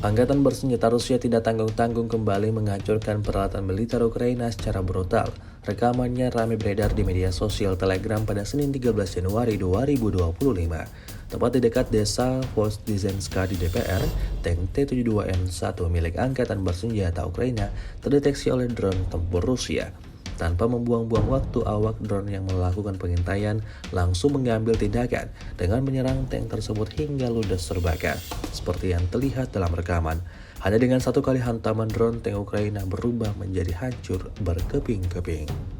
Angkatan bersenjata Rusia tidak tanggung-tanggung kembali menghancurkan peralatan militer Ukraina secara brutal. Rekamannya ramai beredar di media sosial Telegram pada Senin 13 Januari 2025. Tepat di dekat desa Vozdizhenska di DPR, tank T-72M1 milik Angkatan bersenjata Ukraina terdeteksi oleh drone tempur Rusia. Tanpa membuang-buang waktu, awak drone yang melakukan pengintaian langsung mengambil tindakan dengan menyerang tank tersebut hingga ludes terbakar, seperti yang terlihat dalam rekaman. Hanya dengan satu kali hantaman drone, tank Ukraina berubah menjadi hancur berkeping-keping.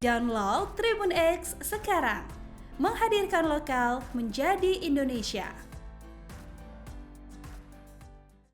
Download Tribun X sekarang, menghadirkan lokal menjadi Indonesia.